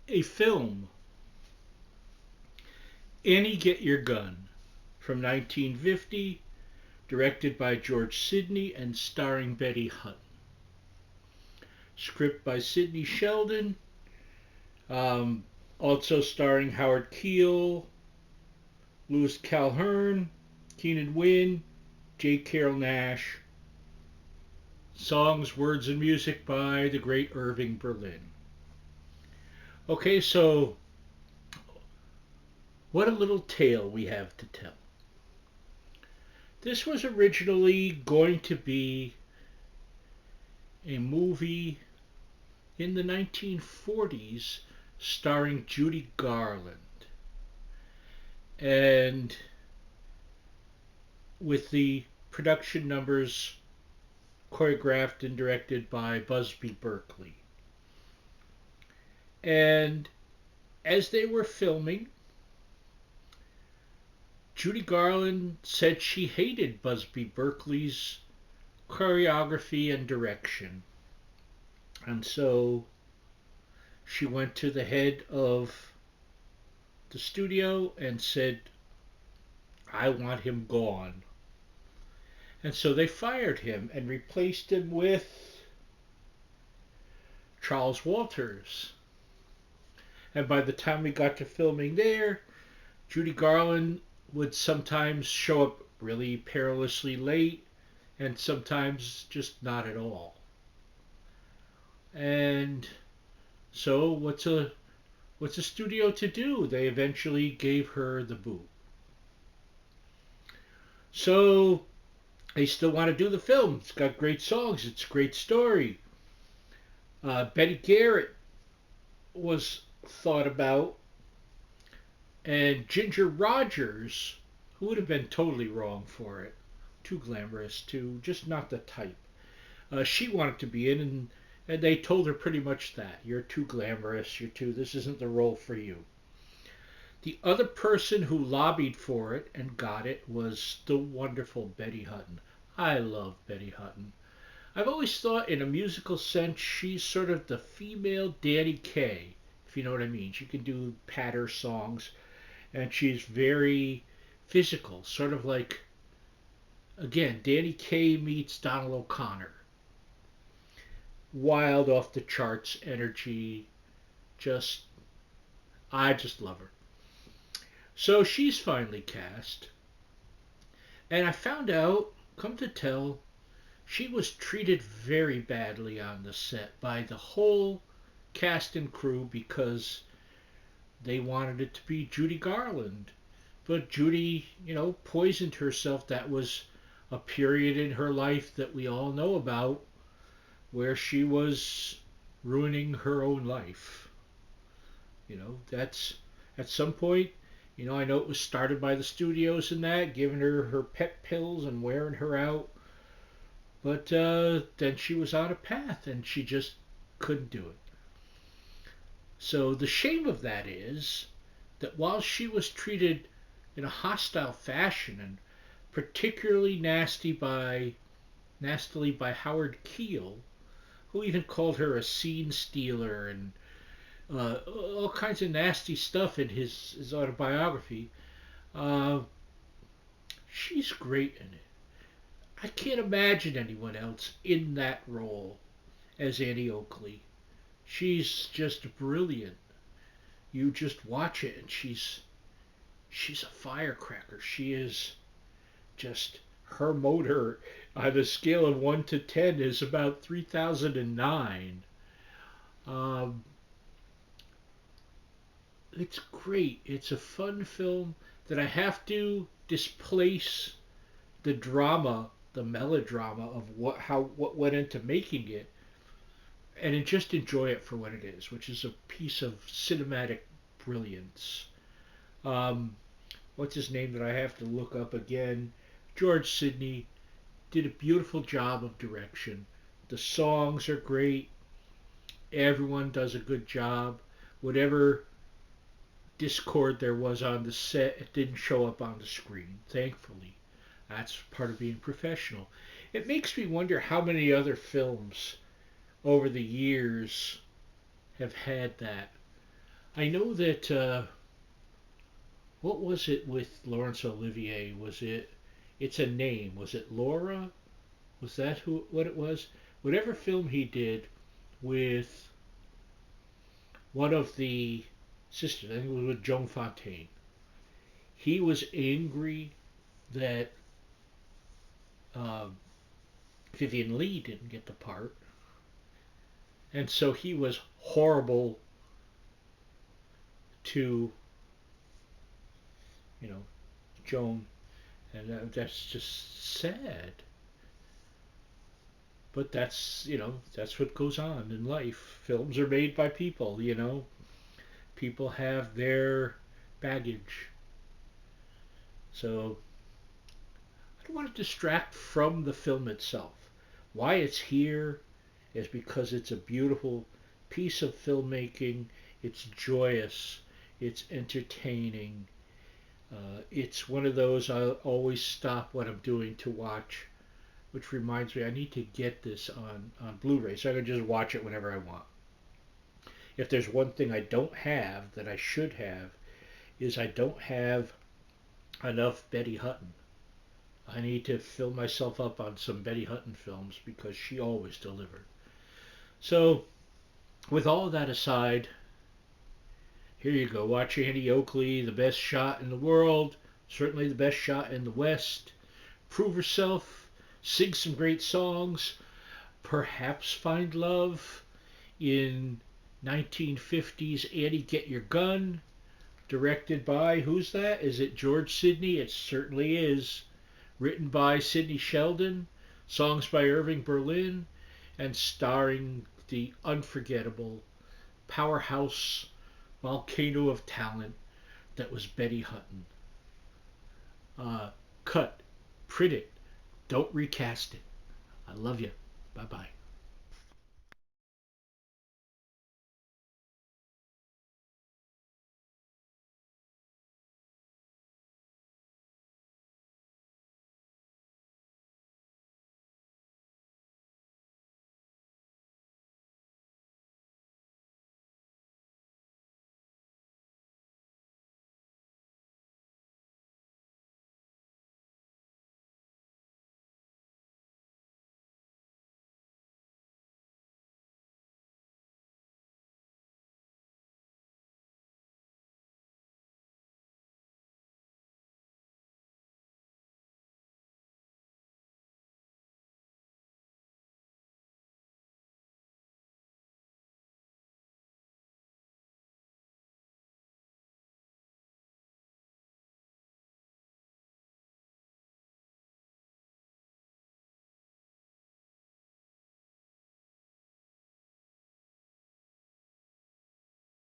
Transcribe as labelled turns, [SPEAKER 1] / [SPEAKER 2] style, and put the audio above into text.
[SPEAKER 1] A film, Annie Get Your Gun, from 1950, directed by George Sidney and starring Betty Hutton. Script by Sidney Sheldon, um, also starring Howard Keel, Louis Calhern, Keenan Wynn, J. Carrol Naish. Songs, words, and music by the great Irving Berlin. Okay, so what a little tale we have to tell. This was originally going to be a movie in the 1940s starring Judy Garland, and with the production numbers choreographed and directed by Busby Berkeley. And as they were filming, Judy Garland said she hated Busby Berkeley's choreography and direction. And so she went to the head of the studio and said, I want him gone. And so they fired him and replaced him with Charles Walters. And by the time we got to filming there, Judy Garland would sometimes show up really perilously late and sometimes just not at all. And so what's a studio to do? They eventually gave her the boot. So they still want to do the film. It's got great songs. It's a great story. Betty Garrett was thought about, and Ginger Rogers, who would have been totally wrong for it, too glamorous, too just not the type. She wanted to be in, and they told her pretty much that you're too glamorous. This isn't the role for you. The other person who lobbied for it and got it was the wonderful Betty Hutton. I love Betty Hutton. I've always thought, in a musical sense, she's sort of the female Danny Kaye, if you know what I mean. She can do patter songs, and she's very physical, sort of like, again, Danny Kaye meets Donald O'Connor. Wild, off the charts energy, just, I just love her. So she's finally cast, and I found out, come to tell, she was treated very badly on the set by the whole cast and crew because they wanted it to be Judy Garland. But Judy, poisoned herself. That was a period in her life that we all know about where she was ruining her own life. That's at some point, I know it was started by the studios and that, giving her pep pills and wearing her out. But then she was on a path and she just couldn't do it. So the shame of that is that while she was treated in a hostile fashion and particularly nastily by Howard Keel, who even called her a scene stealer and all kinds of nasty stuff in his autobiography, uh, she's great in it. I can't imagine anyone else in that role as Annie Oakley. She's just brilliant. You just watch it and she's a firecracker. She is just, her motor on a scale of 1 to 10 is about 3009. Um, it's great. It's a fun film that I have to displace the drama, the melodrama of what went into making it, and just enjoy it for what it is, which is a piece of cinematic brilliance. Um, what's his name that I have to look up again? George Sidney did a beautiful job of direction. The songs are great. Everyone does a good job. Whatever discord there was on the set, it didn't show up on the screen, thankfully. That's part of being professional. It makes me wonder how many other films over the years have had that. I know that what was it with Laurence Olivier? Was it? It's a name. Was it Laura? Was that who? What it was? Whatever film he did with one of the sisters. I think it was with Joan Fontaine. He was angry that uh, Vivian Leigh didn't get the part, and so he was horrible to you know Joan, and that's just sad. But that's what goes on in life. Films are made by people. People have their baggage. So I don't want to distract from the film itself. Why it's here is because it's a beautiful piece of filmmaking. It's joyous. It's entertaining. It's one of those I always stop what I'm doing to watch, which reminds me I need to get this on Blu-ray so I can just watch it whenever I want. If there's one thing I don't have that I should have, is I don't have enough Betty Hutton. I need to fill myself up on some Betty Hutton films because she always delivered. So, with all of that aside, here you go. Watch Annie Oakley, the best shot in the world, certainly the best shot in the West. Prove herself, sing some great songs, perhaps find love in 1950s Annie Get Your Gun, directed by, who's that? Is it George Sidney? It certainly is. Written by Sidney Sheldon, songs by Irving Berlin, and starring the unforgettable powerhouse volcano of talent that was Betty Hutton. Cut, print it, don't recast it. I love you. Bye bye.